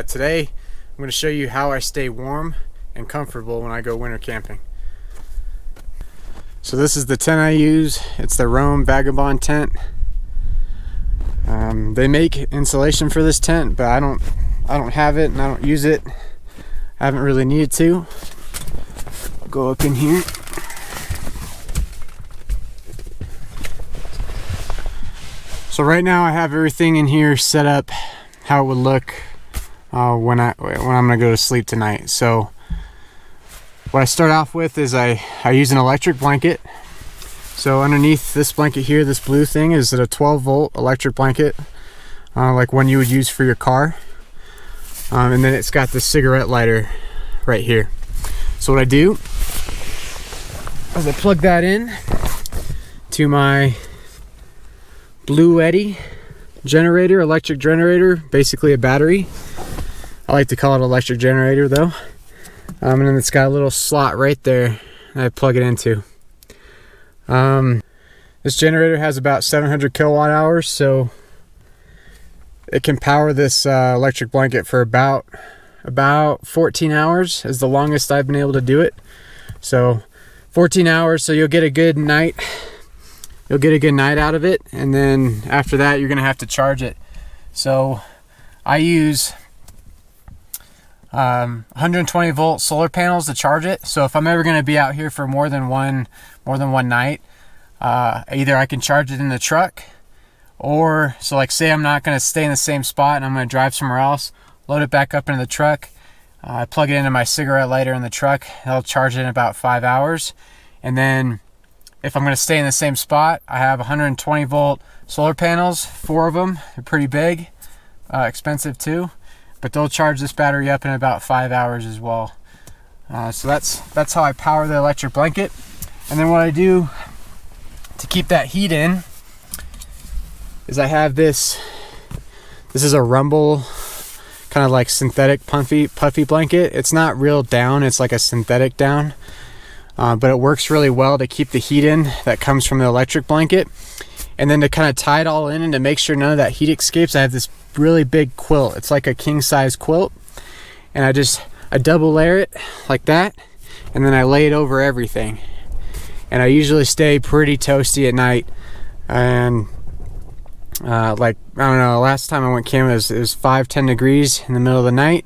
Today I'm going to show you how I stay warm and comfortable when I go winter camping. So this is the tent I use. It's the Rome Vagabond tent. They make insulation for this tent, but I don't have it and I don't use it. I haven't really needed to. I'll go up in here. So right now I have everything in here set up how it would look when I'm gonna go to sleep tonight. So what I start off with is I use an electric blanket. So underneath this blanket here, this blue thing, is a 12-volt electric blanket, like one you would use for your car. And then it's got the cigarette lighter right here. So what I do is I plug that in to my Bluetti generator, electric generator, basically a battery. I like to call it electric generator though. And then it's got a little slot right there that I plug it into. This generator has about 700 kilowatt hours, so it can power this electric blanket for about 14 hours is the longest I've been able to do it. So 14 hours, so you'll get a good night. You'll get a good night out of it, and then after that you're gonna have to charge it. So I use 120 volt solar panels to charge it. So if I'm ever gonna be out here for more than one night, either I can charge it in the truck, or so like say I'm not gonna stay in the same spot and I'm gonna drive somewhere else, load it back up into the truck. I plug it into my cigarette lighter in the truck. I'll charge it in about 5 hours, and then if I'm going to stay in the same spot, I have 120 volt solar panels, 4 of them. They're pretty big, expensive too, but they'll charge this battery up in about 5 hours as well. So that's how I power the electric blanket. And then what I do to keep that heat in is I have this is a Rumpl kind of like synthetic puffy blanket. It's not real down, it's like a synthetic down. But it works really well to keep the heat in that comes from the electric blanket. And then to kind of tie it all in and to make sure none of that heat escapes, I have this really big quilt. It's like a king size quilt. And I double layer it like that. And then I lay it over everything. And I usually stay pretty toasty at night. And like, I don't know, last time I went camping it was 5-10 degrees in the middle of the night.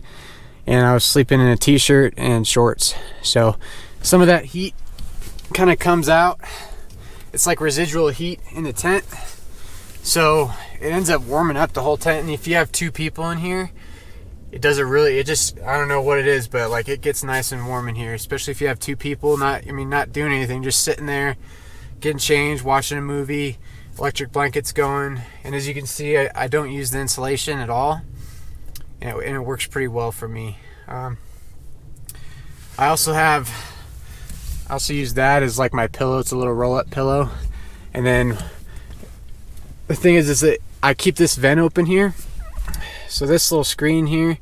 And I was sleeping in a t-shirt and shorts. So some of that heat kind of comes out. It's like residual heat in the tent, so it ends up warming up the whole tent. And if you have 2 people in here, it just, I don't know what it is, but like it gets nice and warm in here, especially if you have 2 people not doing anything, just sitting there getting changed, watching a movie, electric blankets going. And as you can see, I don't use the insulation at all, and it works pretty well for me. I also use that as like my pillow. It's a little roll-up pillow. And then the thing is that I keep this vent open here. So this little screen here,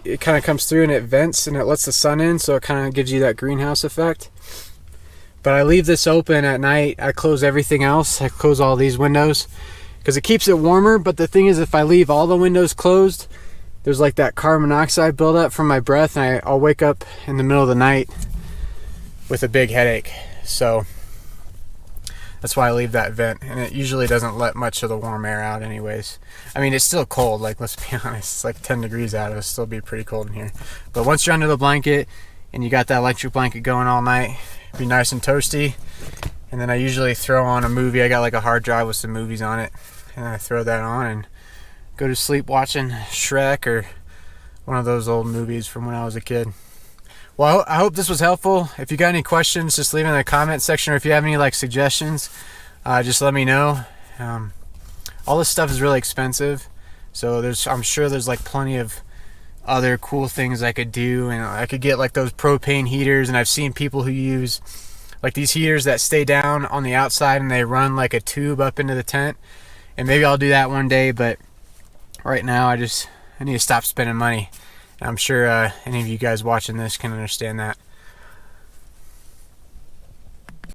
it kind of comes through and it vents and it lets the sun in, so it kind of gives you that greenhouse effect. But I leave this open at night. I close everything else. I close all these windows because it keeps it warmer. But the thing is, if I leave all the windows closed, there's like that carbon monoxide buildup from my breath, and I'll wake up in the middle of the night with a big headache. So that's why I leave that vent, and it usually doesn't let much of the warm air out anyways. I mean, it's still cold, like, let's be honest, it's like 10 degrees out. It'll still be pretty cold in here, but once you're under the blanket and you got that electric blanket going all night, it'll be nice and toasty. And then I usually throw on a movie. I got like a hard drive with some movies on it, and I throw that on and go to sleep watching Shrek or one of those old movies from when I was a kid. Well, I hope this was helpful. If you got any questions, just leave it in the comment section, or if you have any like suggestions, just let me know. All this stuff is really expensive, so I'm sure there's like plenty of other cool things I could do, and I could get like those propane heaters. And I've seen people who use like these heaters that stay down on the outside and they run like a tube up into the tent, and maybe I'll do that one day. But right now I need to stop spending money. I'm sure any of you guys watching this can understand that.